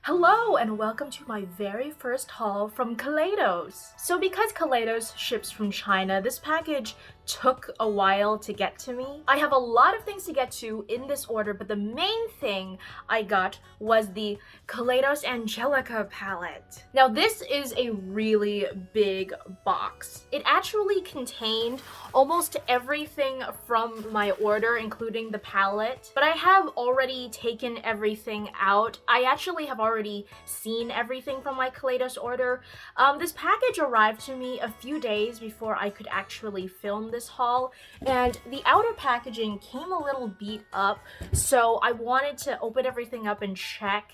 Hello and welcome to my very first haul from Kaleidos. So because Kaleidos ships from China, this package took a while to get to me. I have a lot of things to get to in this order, but the main thing I got was the Kaleidos Angelica palette. Now this is a really big box. It actually contained almost everything from my order, including the palette, but I have already taken everything out. I actually have already seen everything from my Kaleidos order. This package arrived to me a few days before I could actually film this haul, and the outer packaging came a little beat up, so I wanted to open everything up and check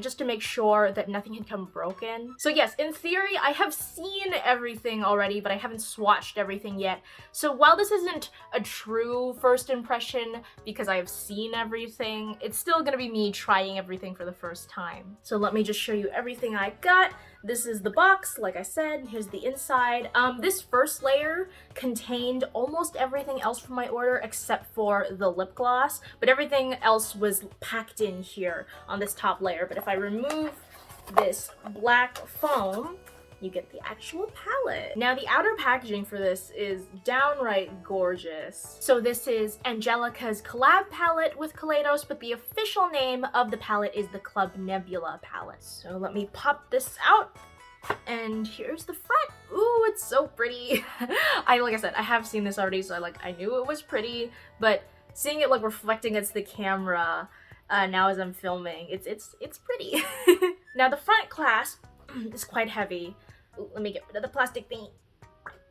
just to make sure that nothing had come broken. So yes, in theory, I have seen everything already, but I haven't swatched everything yet. So while this isn't a true first impression because I have seen everything, it's still gonna be me trying everything for the first time. So let me just show you everything I got. This is the box, like I said. Here's the inside. This first layer contained almost everything else from my order except for the lip gloss, but everything else was packed in here on this top layer. But if I remove this black foam, you get the actual palette. Now the outer packaging for this is downright gorgeous. So this is Angelica's collab palette with Kaleidos, but the official name of the palette is the Club Nebula palette. So let me pop this out, and here's the front. Ooh, it's so pretty. Like I said, I have seen this already, so I knew it was pretty, but seeing it reflecting against the camera now as I'm filming, it's pretty. Now the front clasp is quite heavy. Ooh, let me get rid of the plastic thing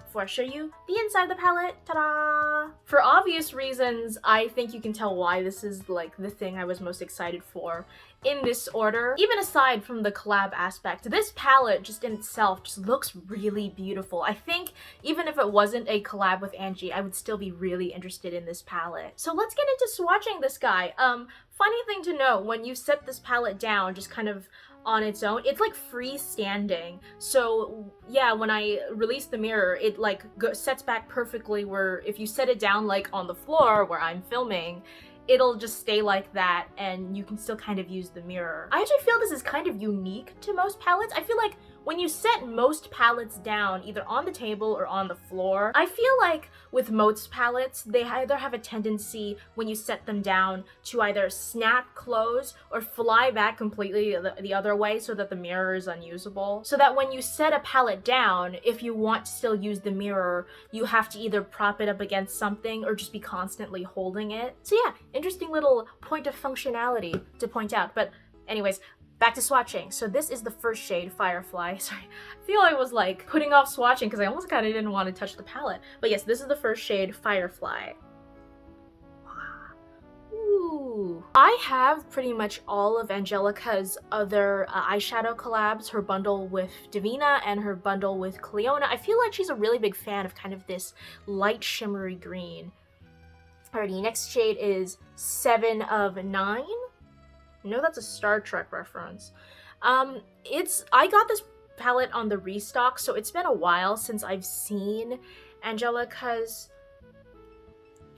before I show you the inside of the palette. Ta-da! For obvious reasons, I think you can tell why this is the thing I was most excited for in this order. Even aside from the collab aspect, this palette just in itself just looks really beautiful. I think even if it wasn't a collab with Angie, I would still be really interested in this palette. So let's get into swatching this guy. Funny thing to note, when you set this palette down just kind of on its own, it's freestanding. So yeah, when I release the mirror, it sets back perfectly, where if you set it down on the floor where I'm filming, it'll just stay like that and you can still kind of use the mirror. I actually feel this is kind of unique to most palettes. I feel like when you set most palettes down either on the table or on the floor, I feel like with most palettes, they either have a tendency when you set them down to either snap close or fly back completely the other way so that the mirror is unusable. So that when you set a palette down, if you want to still use the mirror, you have to either prop it up against something or just be constantly holding it. So yeah, interesting little point of functionality to point out. But anyways, back to swatching. So this is the first shade, Firefly. Sorry, I feel I was putting off swatching because I almost kind of didn't want to touch the palette. But yes, this is the first shade, Firefly. Ooh. I have pretty much all of Angelica's other eyeshadow collabs, her bundle with Divina and her bundle with Cleona. I feel like she's a really big fan of kind of this light shimmery green. Alrighty, next shade is 7 of 9. No, that's a Star Trek reference. I got this palette on the restock, so it's been a while since I've seen Angelica's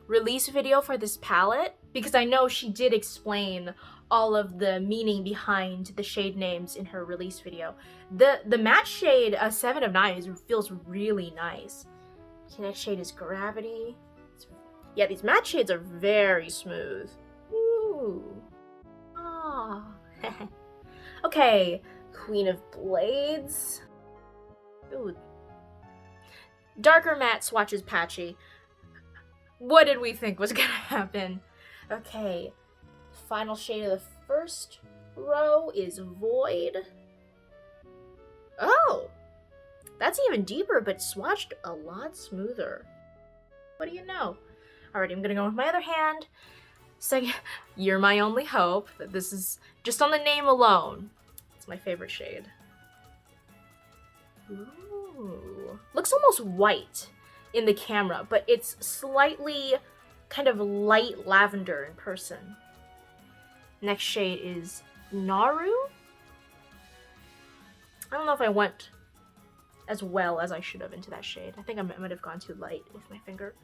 release video for this palette, because I know she did explain all of the meaning behind the shade names in her release video. The matte shade 7 of 9 feels really nice. Okay, next shade is Gravity. Yeah, these matte shades are very smooth. Ooh. Ah. Okay, Queen of Blades. Ooh. Darker matte swatches patchy. What did we think was gonna happen? Okay, final shade of the first row is Void. Oh, that's even deeper, but swatched a lot smoother. What do you know? Alright, I'm gonna go with my other hand. So, You're My Only Hope. This is just on the name alone. It's my favorite shade. Ooh. Looks almost white in the camera, but it's slightly kind of light lavender in person. Next shade is Naru. I don't know if I went as well as I should have into that shade. I think I might have gone too light with my finger.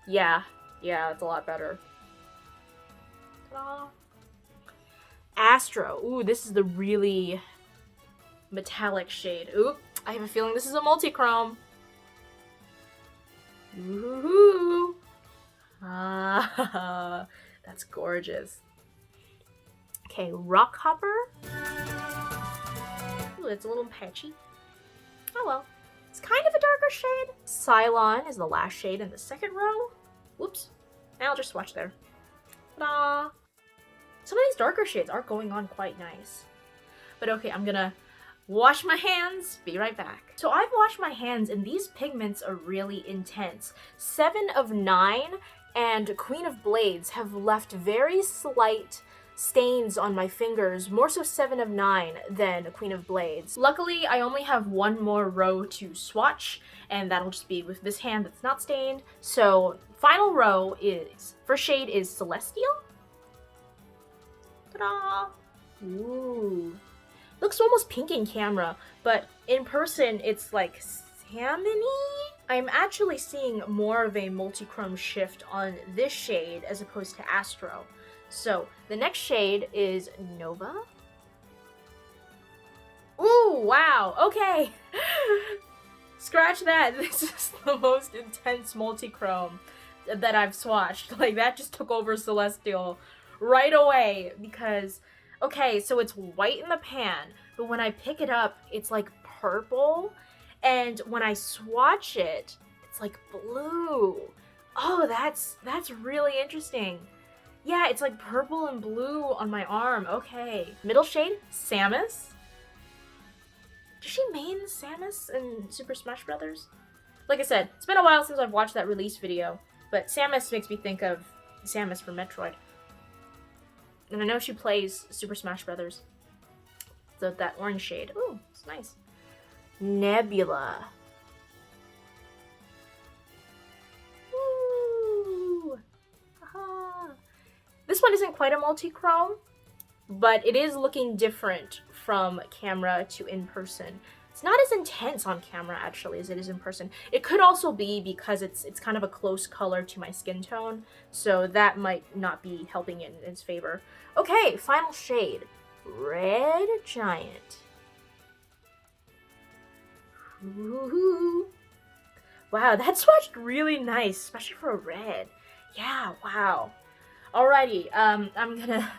Yeah, it's a lot better. Ta-da. Astro. Ooh, this is the really metallic shade. Ooh, I have a feeling this is a multi-chrome. Ooh. Ah, that's gorgeous. Okay, Rock Hopper. Ooh, it's a little patchy. Oh well. It's kind of a darker shade. Cylon is the last shade in the second row. Whoops. I'll just swatch there. Ta-da! Some of these darker shades are going on quite nice. But okay, I'm gonna wash my hands. Be right back. So I've washed my hands and these pigments are really intense. 7 of 9 and Queen of Blades have left very slight stains on my fingers, more so 7 of 9 than Queen of Blades. Luckily, I only have one more row to swatch, and that'll just be with this hand that's not stained. So final row is, first shade is Celestial. Ta-da! Ooh. Looks almost pink in camera, but in person it's like salmon-y? I'm actually seeing more of a multi-chrome shift on this shade as opposed to Astro. So the next shade is Nova. Ooh, wow, okay. Scratch that. This is the most intense multi-chrome that I've swatched. Like, that just took over Celestial right away because, okay, so it's white in the pan, but when I pick it up, it's like purple, and when I swatch it, it's like blue. Oh, that's really interesting. Yeah, it's like purple and blue on my arm. Okay. Middle shade, Samus. Does she main Samus in Super Smash Brothers? Like I said, it's been a while since I've watched that release video, but Samus makes me think of Samus from Metroid. And I know she plays Super Smash Brothers. So that orange shade. Ooh, it's nice. Nebula. Ooh. Aha. This one isn't quite a multi-chrome, but it is looking different from camera to in person. It's not as intense on camera actually as it is in person. It could also be because it's kind of a close color to my skin tone, so that might not be helping it in its favor. Okay, final shade. Red Giant. Ooh. Wow, that swatched really nice, especially for a red. Yeah, wow. Alrighty, I'm gonna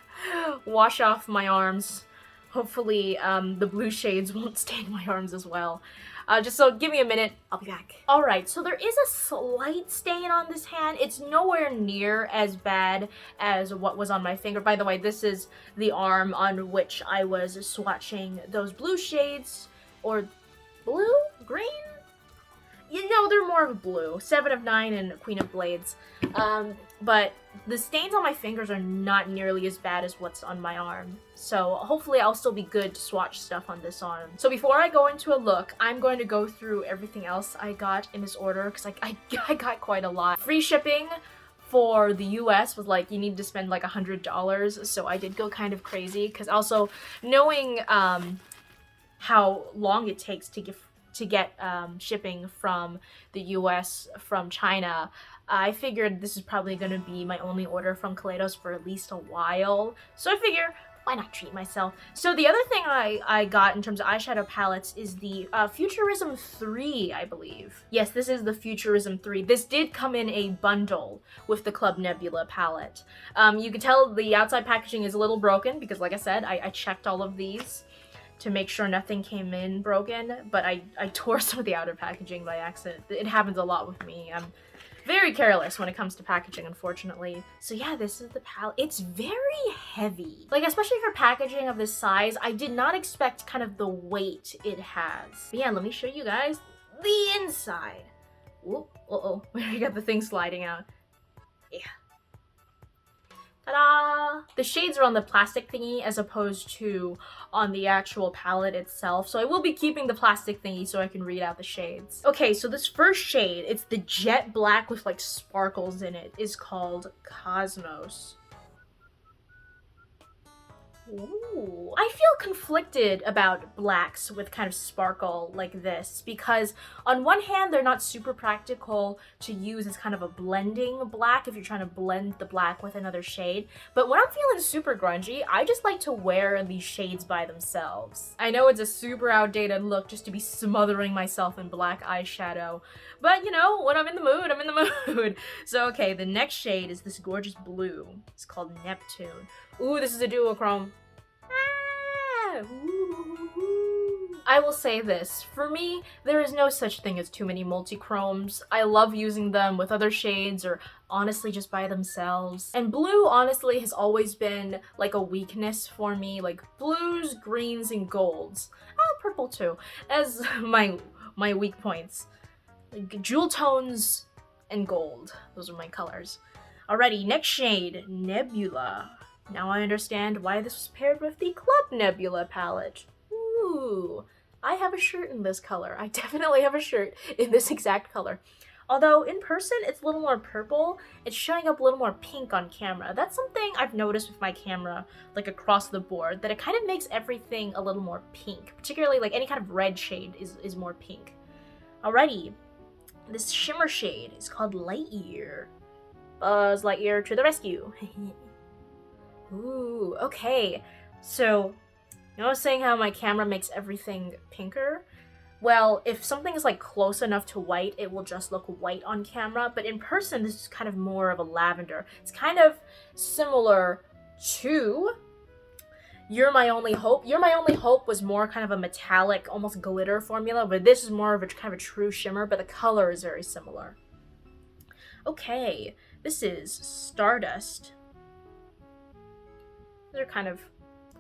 wash off my arms. Hopefully, the blue shades won't stain my arms as well. Just so give me a minute, I'll be back. Alright, so there is a slight stain on this hand. It's nowhere near as bad as what was on my finger. By the way, this is the arm on which I was swatching those blue shades. Or blue? Green? You know, they're more of a blue. 7 of 9 and Queen of Blades. But the stains on my fingers are not nearly as bad as what's on my arm. So hopefully I'll still be good to swatch stuff on this arm. So before I go into a look, I'm going to go through everything else I got in this order, because I got quite a lot. Free shipping for the US was like, you need to spend like $100, so I did go kind of crazy, because also knowing how long it takes to get shipping from the US from China, I figured this is probably going to be my only order from Kaleidos for at least a while. So I figure, why not treat myself? So the other thing I got in terms of eyeshadow palettes is the Futurism 3, I believe. Yes, this is the Futurism 3. This did come in a bundle with the Club Nebula palette. You can tell the outside packaging is a little broken because, like I said, I checked all of these to make sure nothing came in broken, but I tore some of the outer packaging by accident. It happens a lot with me. I'm very careless when it comes to packaging, unfortunately. So yeah, this is the palette. It's very heavy. Like, especially for packaging of this size, I did not expect kind of the weight it has. But yeah, let me show you guys the inside. Whoop, uh-oh, we got the thing sliding out. Yeah. Ta-da! The shades are on the plastic thingy as opposed to on the actual palette itself, so I will be keeping the plastic thingy so I can read out the shades. Okay, so this first shade, it's the jet black with like sparkles in it, is called Cosmos. Ooh. I feel conflicted about blacks with kind of sparkle like this because on one hand, they're not super practical to use as kind of a blending black if you're trying to blend the black with another shade. But when I'm feeling super grungy, I just like to wear these shades by themselves. I know it's a super outdated look just to be smothering myself in black eyeshadow, but you know, when I'm in the mood, I'm in the mood. So okay, the next shade is this gorgeous blue. It's called Neptune. Ooh, this is a duochrome. I will say this, for me, there is no such thing as too many multi-chromes. I love using them with other shades or honestly just by themselves. And blue honestly has always been like a weakness for me, like blues, greens, and golds. Purple too, as my weak points. Like jewel tones and gold, those are my colors. Alrighty, next shade, Nebula. Now I understand why this was paired with the Club Nebula palette. Ooh, I have a shirt in this color. I definitely have a shirt in this exact color. Although in person, it's a little more purple. It's showing up a little more pink on camera. That's something I've noticed with my camera, like across the board, that it kind of makes everything a little more pink. Particularly like any kind of red shade is more pink. Alrighty, this shimmer shade is called Lightyear. Buzz Lightyear to the rescue. Ooh, okay. So, you know I was saying how my camera makes everything pinker? Well, if something is like close enough to white, it will just look white on camera, but in person, this is kind of more of a lavender. It's kind of similar to You're My Only Hope. You're My Only Hope was more kind of a metallic, almost glitter formula, but this is more of a kind of a true shimmer, but the color is very similar. Okay, this is Stardust. They're kind of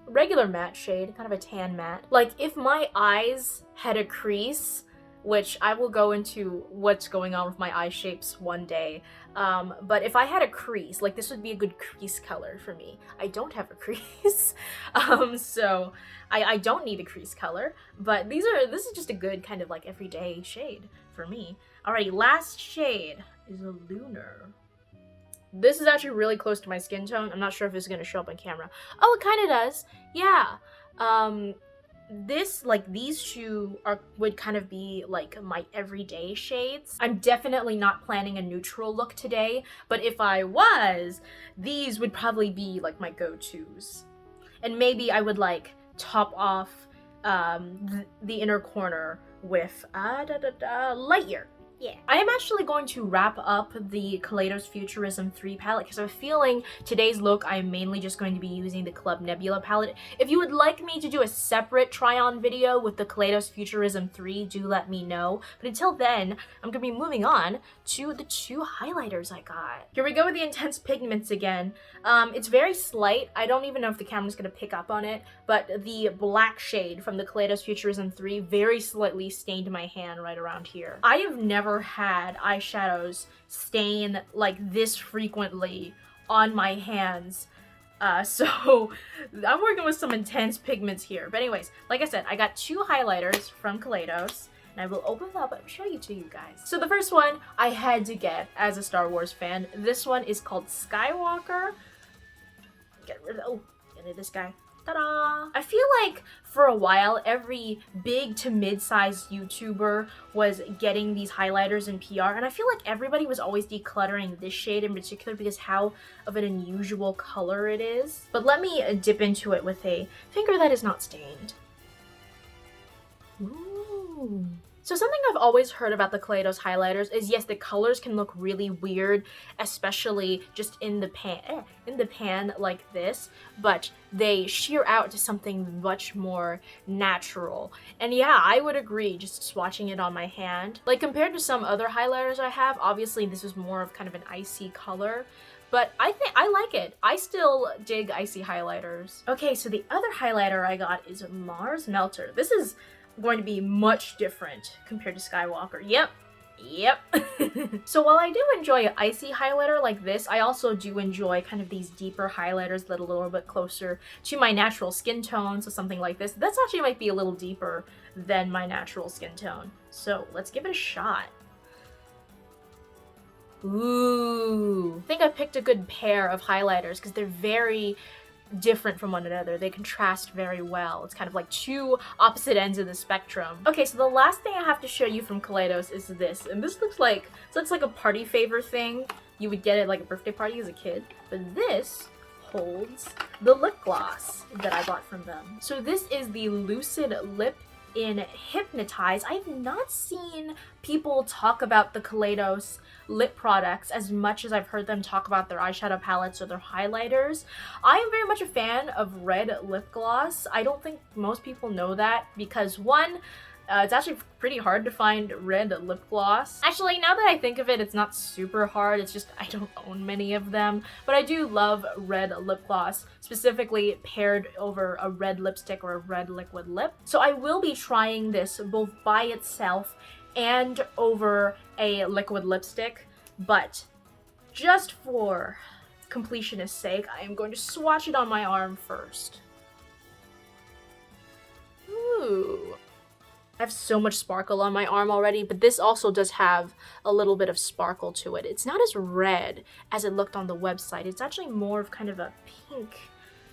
regular matte shade, kind of a tan matte. Like if my eyes had a crease, which I will go into what's going on with my eye shapes one day, but if I had a crease, like this would be a good crease color for me. I don't have a crease, so I don't need a crease color, but this is just a good kind of like everyday shade for me. Alrighty, last shade is a Lunar. This is actually really close to my skin tone. I'm not sure if it's going to show up on camera. Oh, it kind of does. Yeah. These two would kind of be like my everyday shades. I'm definitely not planning a neutral look today, but if I was, these would probably be like my go-tos. And maybe I would like top off the inner corner with Lightyear. Yeah. I am actually going to wrap up the Kaleidos Futurism 3 palette because I have a feeling today's look I am mainly just going to be using the Club Nebula palette. If you would like me to do a separate try-on video with the Kaleidos Futurism 3, do let me know. But until then, I'm going to be moving on to the two highlighters I got. Here we go with the intense pigments again. It's very slight. I don't even know if the camera's going to pick up on it, but the black shade from the Kaleidos Futurism 3 very slightly stained my hand right around here. I have never had eyeshadows stain like this frequently on my hands, so I'm working with some intense pigments here. But anyways, like I said, I got two highlighters from Kaleidos, and I will open them up and show you to you guys. So the first one I had to get as a Star Wars fan. This one is called Skywalker. Get rid of this guy. Ta-da! I feel like for a while, every big to mid-sized YouTuber was getting these highlighters in PR, and I feel like everybody was always decluttering this shade in particular because how of an unusual color it is. But let me dip into it with a finger that is not stained. Ooh. So something I've always heard about the Kaleidos highlighters is yes, the colors can look really weird, especially just in the pan like this, but they sheer out to something much more natural. And yeah, I would agree just swatching it on my hand. Like compared to some other highlighters I have, obviously this is more of kind of an icy color, but I think I like it. I still dig icy highlighters. Okay, so the other highlighter I got is Mars Melter. This is going to be much different compared to Skywalker. Yep. So while I do enjoy an icy highlighter like this, I also do enjoy kind of these deeper highlighters that are a little bit closer to my natural skin tone. So something like this. That's actually might be a little deeper than my natural skin tone. So let's give it a shot. Ooh. I think I picked a good pair of highlighters because they're very different from one another. They contrast very well. It's kind of like two opposite ends of the spectrum. Okay, so the last thing I have to show you from Kaleidos is this. And this looks like a party favor thing. You would get it like a birthday party as a kid. But this holds the lip gloss that I got from them. So this is the Lucid Lip in Hypnotize. I've not seen people talk about the Kaleidos lip products as much as I've heard them talk about their eyeshadow palettes or their highlighters. I am very much a fan of red lip gloss. I don't think most people know that because one, it's actually pretty hard to find red lip gloss. Actually, now that I think of it, it's not super hard. It's just I don't own many of them. But I do love red lip gloss, specifically paired over a red lipstick or a red liquid lip. So I will be trying this both by itself and over a liquid lipstick. But just for completionist's sake, I am going to swatch it on my arm first. Ooh. I have so much sparkle on my arm already, but this also does have a little bit of sparkle to it. It's not as red as it looked on the website. It's actually more of kind of a pink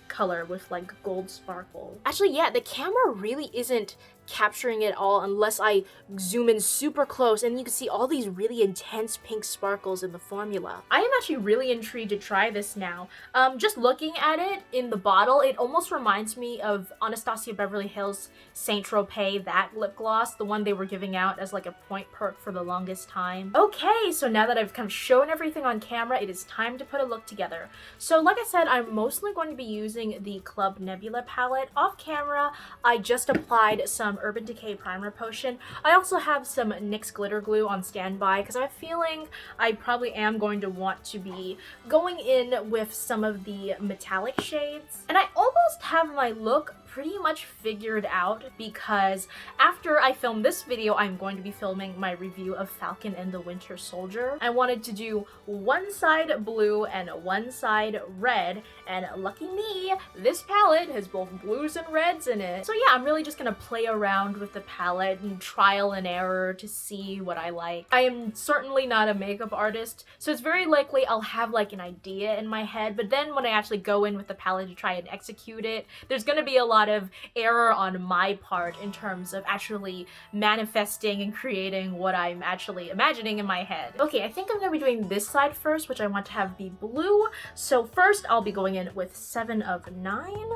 color with like gold sparkle. Actually, yeah, the camera really isn't capturing it all unless I zoom in super close, and you can see all these really intense pink sparkles in the formula. I am actually really intrigued to try this now. Just looking at it in the bottle, it almost reminds me of Anastasia Beverly Hills Saint Tropez, that lip gloss, the one they were giving out as like a point perk for the longest time. Okay, so now that I've kind of shown everything on camera, it is time to put a look together. So like I said, I'm mostly going to be using the Club Nebula palette. Off camera, I just applied some Urban Decay primer potion. I also have some NYX glitter glue on standby because I have a feeling I probably am going to want to be going in with some of the metallic shades. And I almost have my look pretty much figured out because after I film this video, I'm going to be filming my review of Falcon and the Winter Soldier. I wanted to do one side blue and one side red, and lucky me, this palette has both blues and reds in it. So yeah, I'm really just gonna play around with the palette and trial and error to see what I like. I am certainly not a makeup artist, so it's very likely I'll have like an idea in my head, but then when I actually go in with the palette to try and execute it, there's gonna be a lot of error on my part in terms of actually manifesting and creating what I'm actually imagining in my head. Okay, I think I'm gonna be doing this side first, which I want to have be blue. So first I'll be going in with 7 of 9.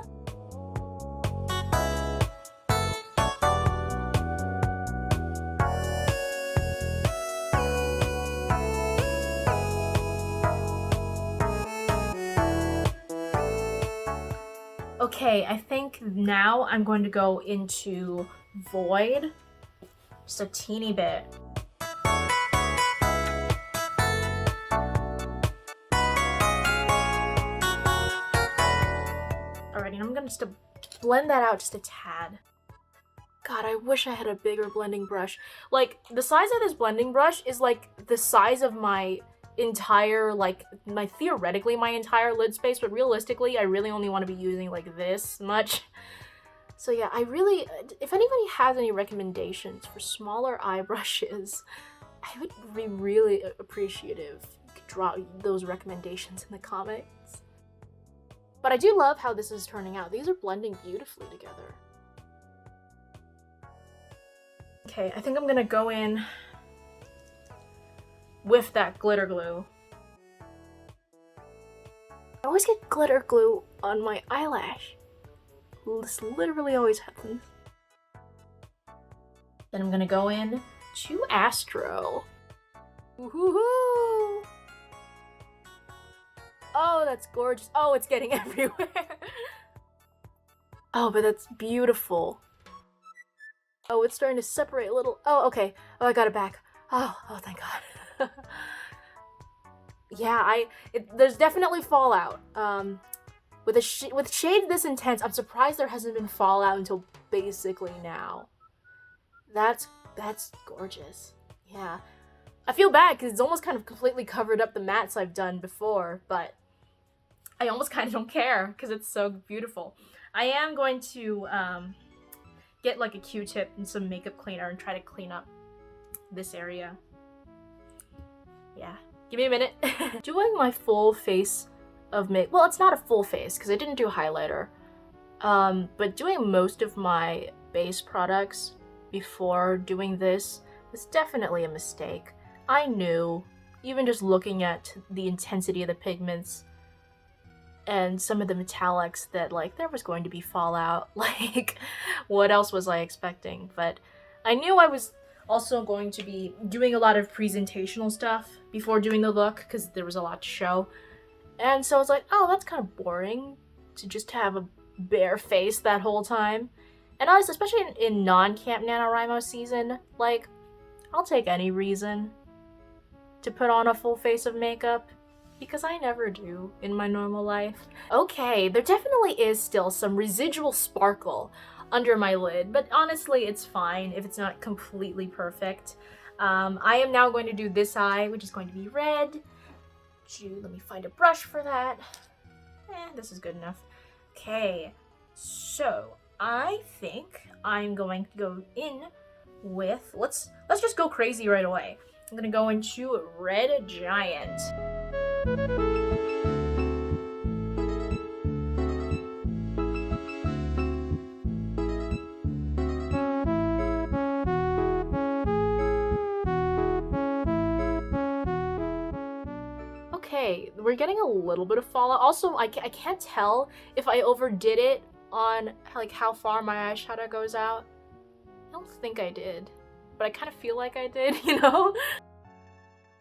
Okay, I think now I'm going to go into Void, just a teeny bit. Alrighty, I'm gonna just blend that out just a tad. God, I wish I had a bigger blending brush. Like, the size of this blending brush is like the size of my entire, like, theoretically my entire lid space, but realistically I really only want to be using like this much. So yeah, I really, if anybody has any recommendations for smaller eye brushes, I would be really appreciative if you could drop those recommendations in the comments. But I do love how this is turning out. These are blending beautifully together. Okay, I think I'm gonna go in with that glitter glue. I always get glitter glue on my eyelash. This literally always happens. Then I'm gonna go in to Astro. Woohoo! Oh, that's gorgeous. Oh, it's getting everywhere. Oh, but that's beautiful. Oh, it's starting to separate a little. Oh, okay. Oh, I got it back. Oh, thank God. Yeah, there's definitely fallout. With shades this intense, I'm surprised there hasn't been fallout until basically now. That's gorgeous. Yeah. I feel bad because it's almost kind of completely covered up the mattes I've done before, but I almost kind of don't care because it's so beautiful. I am going to get like a Q-tip and some makeup cleaner and try to clean up this area. Yeah. Give me a minute. Doing my full face of make. Well, it's not a full face because I didn't do highlighter. But doing most of my base products before doing this was definitely a mistake. I knew, even just looking at the intensity of the pigments and some of the metallics, that like there was going to be fallout. Like, what else was I expecting? But I knew I was also going to be doing a lot of presentational stuff before doing the look because there was a lot to show. And so I was like, oh, that's kind of boring to just have a bare face that whole time. And honestly, especially in non-Camp NaNoWriMo season, like, I'll take any reason to put on a full face of makeup, because I never do in my normal life. Okay, there definitely is still some residual sparkle under my lid, but honestly, it's fine if it's not completely perfect. I am now going to do this eye, which is going to be red. Let me find a brush for that. This is good enough. Okay, so I think I'm going to go in with, let's just go crazy right away. I'm gonna go into Red Giant. Okay, we're getting a little bit of fallout. Also, I can't tell if I overdid it on like how far my eyeshadow goes out. I don't think I did, but I kind of feel like I did, you know?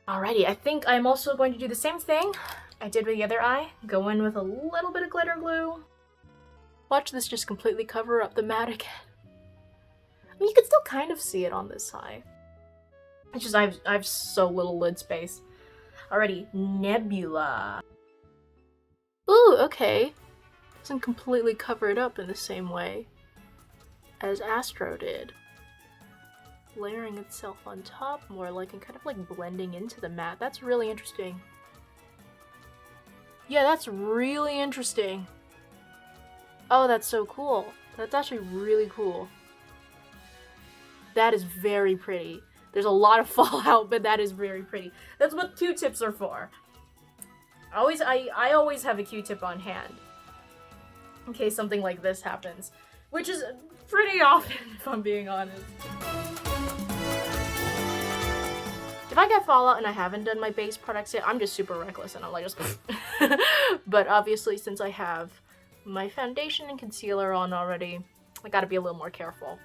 Alrighty, I think I'm also going to do the same thing I did with the other eye. Go in with a little bit of glitter glue. Watch this just completely cover up the matte again. I mean, you can still kind of see it on this eye. It's just I have so little lid space. Alrighty, Nebula. Ooh, okay. Doesn't completely cover it up in the same way as Astro did. Layering itself on top more like and kind of like blending into the matte. That's really interesting. Yeah, that's really interesting. Oh, that's so cool. That's actually really cool. That is very pretty. There's a lot of fallout, but that is very pretty. That's what Q-tips are for. I always have a Q-tip on hand in case something like this happens, which is pretty often, if I'm being honest. If I get fallout and I haven't done my base products yet, I'm just super reckless and I'm like just but obviously, since I have my foundation and concealer on already, I gotta be a little more careful.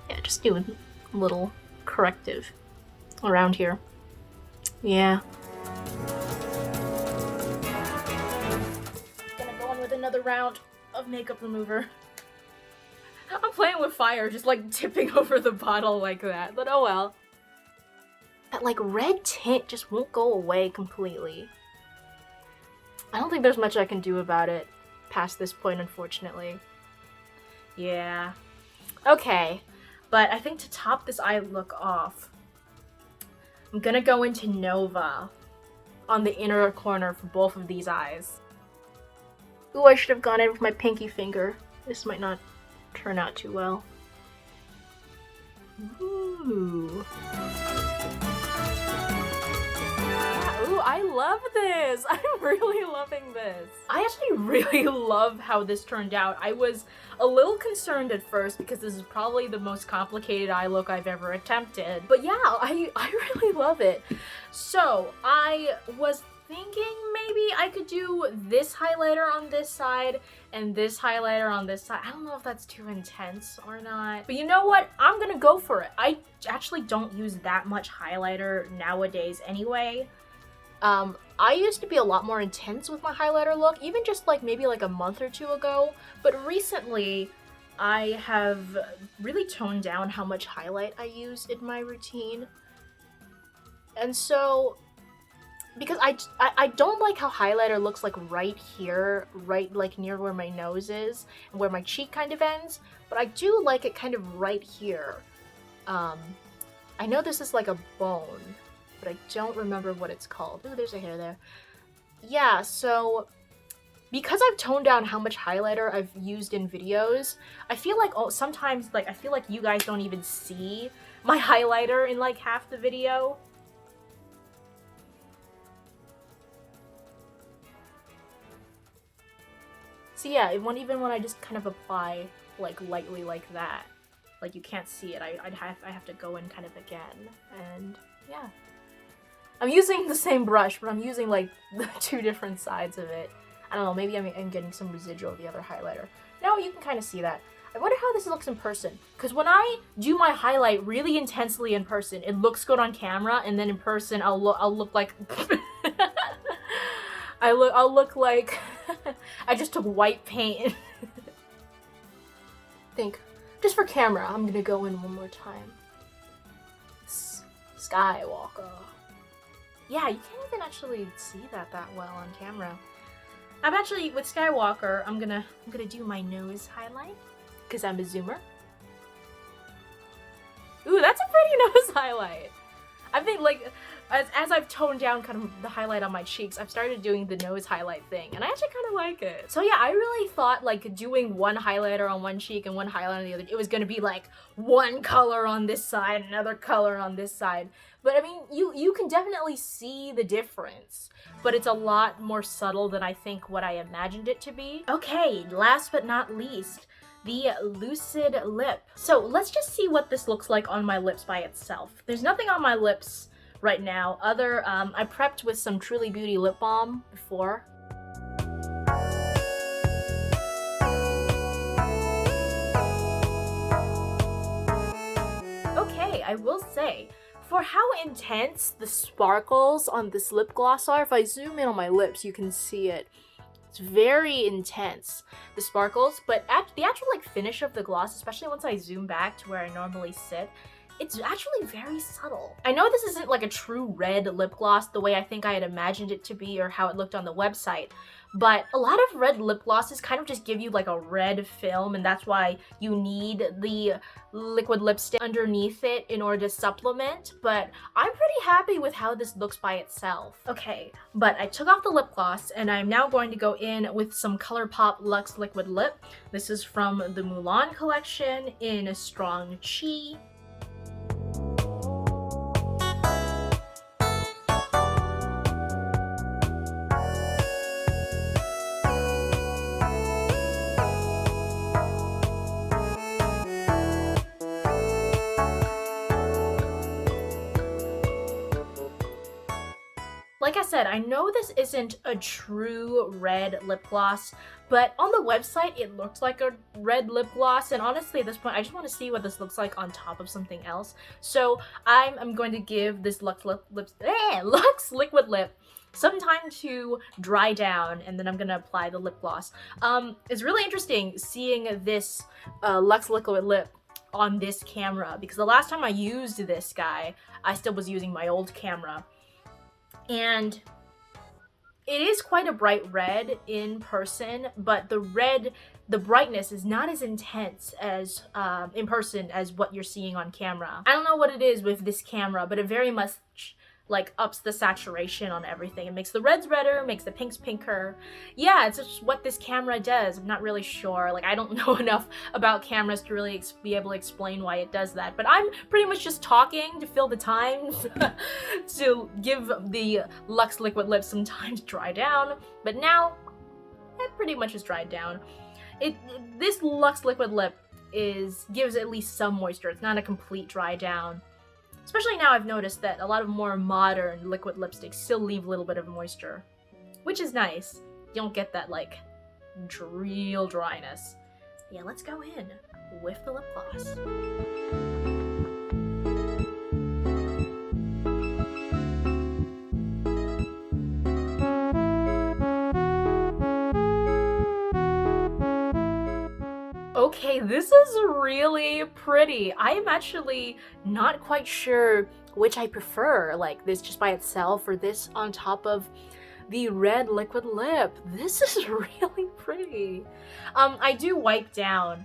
Yeah, just do a little corrective around here. Yeah. Gonna go in with another round of makeup remover. I'm playing with fire, just like tipping over the bottle like that, but oh well. That like red tint just won't go away completely. I don't think there's much I can do about it past this point, unfortunately. Yeah. Okay, but I think to top this eye look off, I'm gonna go into Nova on the inner corner for both of these eyes. Ooh, I should have gone in with my pinky finger. This might not turn out too well. Ooh. Yeah, ooh, I love this! I'm really loving this. I actually really love how this turned out. I was a little concerned at first because this is probably the most complicated eye look I've ever attempted. But yeah, I really love it. So, I was thinking maybe I could do this highlighter on this side and this highlighter on this side. I don't know if that's too intense or not, but you know what? I'm gonna go for it. I actually don't use that much highlighter nowadays anyway. I used to be a lot more intense with my highlighter look, even just like maybe like a month or two ago, but recently I have really toned down how much highlight I use in my routine. And so, because I don't like how highlighter looks like right here, right like near where my nose is and where my cheek kind of ends, but I do like it kind of right here. I know this is like a bone, but I don't remember what it's called. Ooh, there's a hair there. Yeah, so because I've toned down how much highlighter I've used in videos, I feel like sometimes like I feel like you guys don't even see my highlighter in like half the video. So yeah, even when I just kind of apply like lightly like that, like you can't see it, I have to go in kind of again, and yeah. I'm using the same brush, but I'm using like the two different sides of it. I don't know, maybe I'm getting some residual of the other highlighter. No, you can kind of see that. I wonder how this looks in person, because when I do my highlight really intensely in person, it looks good on camera, and then in person I'll look like I'll look like I just took white paint. Think, just for camera, I'm gonna go in one more time. Skywalker. Yeah, you can't even actually see that well on camera. I'm actually, with Skywalker, I'm gonna do my nose highlight, because I'm a zoomer. Ooh, that's a pretty nose highlight. I think, like, as I've toned down kind of the highlight on my cheeks, I've started doing the nose highlight thing, and I actually kind of like it. So yeah, I really thought, like, doing one highlighter on one cheek and one highlighter on the other, it was gonna be, like, one color on this side, another color on this side. But, I mean, you can definitely see the difference, but it's a lot more subtle than I think what I imagined it to be. Okay, last but not least, the Lucid Lip. So let's just see what this looks like on my lips by itself. There's nothing on my lips right now other, I prepped with some Truly Beauty lip balm before. Okay, I will say, for how intense the sparkles on this lip gloss are, if I zoom in on my lips, you can see it. It's very intense, the sparkles, but the actual like finish of the gloss, especially once I zoom back to where I normally sit, it's actually very subtle. I know this isn't like a true red lip gloss the way I think I had imagined it to be or how it looked on the website, but a lot of red lip glosses kind of just give you like a red film, and that's why you need the liquid lipstick underneath it in order to supplement, but I'm pretty happy with how this looks by itself. Okay, but I took off the lip gloss and I'm now going to go in with some Colourpop Luxe Liquid Lip. This is from the Mulan collection in a strong Chi. Like I said, I know this isn't a true red lip gloss, but on the website it looks like a red lip gloss, and honestly at this point I just want to see what this looks like on top of something else. So I'm going to give this Luxe Liquid Lip some time to dry down, and then I'm gonna apply the lip gloss. It's really interesting seeing this Luxe Liquid Lip on this camera, because the last time I used this guy, I still was using my old camera. And it is quite a bright red in person, but the brightness is not as intense as in person as what you're seeing on camera. I don't know what it is with this camera, but it very much like ups the saturation on everything. It makes the reds redder, makes the pinks pinker. Yeah, it's just what this camera does. I'm not really sure. Like, I don't know enough about cameras to really be able to explain why it does that, but I'm pretty much just talking to fill the time to give the Luxe Liquid Lip some time to dry down, but now it pretty much is dried down. This Luxe Liquid Lip gives at least some moisture. It's not a complete dry down. Especially now I've noticed that a lot of more modern liquid lipsticks still leave a little bit of moisture, which is nice. You don't get that, like, real dryness. Yeah, let's go in with the lip gloss. Okay, this is really pretty. I am actually not quite sure which I prefer, like this just by itself or this on top of the red liquid lip. This is really pretty. I do wipe down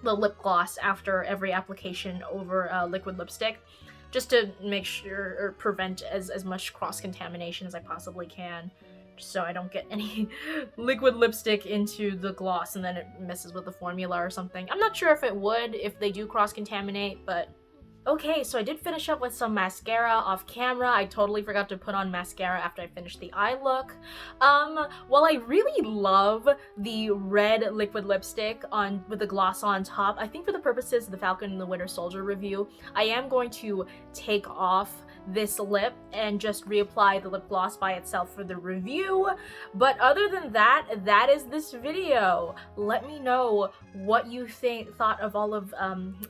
the lip gloss after every application over liquid lipstick, just to make sure or prevent as much cross-contamination as I possibly can, so I don't get any liquid lipstick into the gloss and then it messes with the formula or something. I'm not sure if it would if they do cross-contaminate, but Okay, so I did finish up with some mascara off camera. I totally forgot to put on mascara after I finished the eye look. While I really love the red liquid lipstick on with the gloss on top, I think for the purposes of the Falcon and the Winter Soldier review, I am going to take off this lip and just reapply the lip gloss by itself for the review. But other than that, that is this video. Let me know what you thought of all of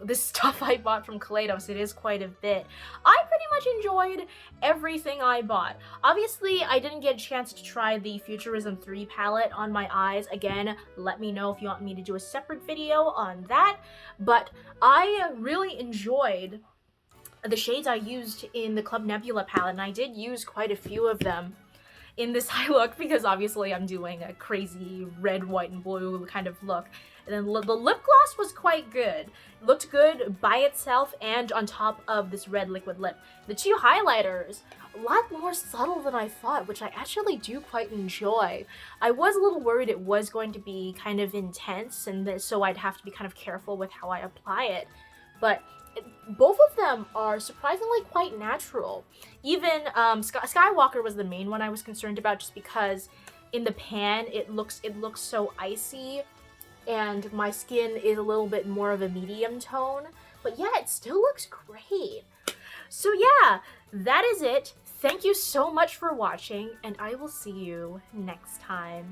this stuff I bought from Kaleidos. It is quite a bit. I pretty much enjoyed everything I bought. Obviously, I didn't get a chance to try the Futurism 3 palette on my eyes. Again, let me know if you want me to do a separate video on that. But I really enjoyed the shades I used in the Club Nebula palette, and I did use quite a few of them in this eye look because obviously I'm doing a crazy red, white, and blue kind of look. And then the lip gloss was quite good. It looked good by itself and on top of this red liquid lip. The two highlighters, a lot more subtle than I thought, which I actually do quite enjoy. I was a little worried it was going to be kind of intense, and so I'd have to be kind of careful with how I apply it. But both of them are surprisingly quite natural. Even Skywalker was the main one I was concerned about, just because in the pan it looks so icy, and my skin is a little bit more of a medium tone. But yeah, it still looks great. So yeah, that is it. Thank you so much for watching, and I will see you next time.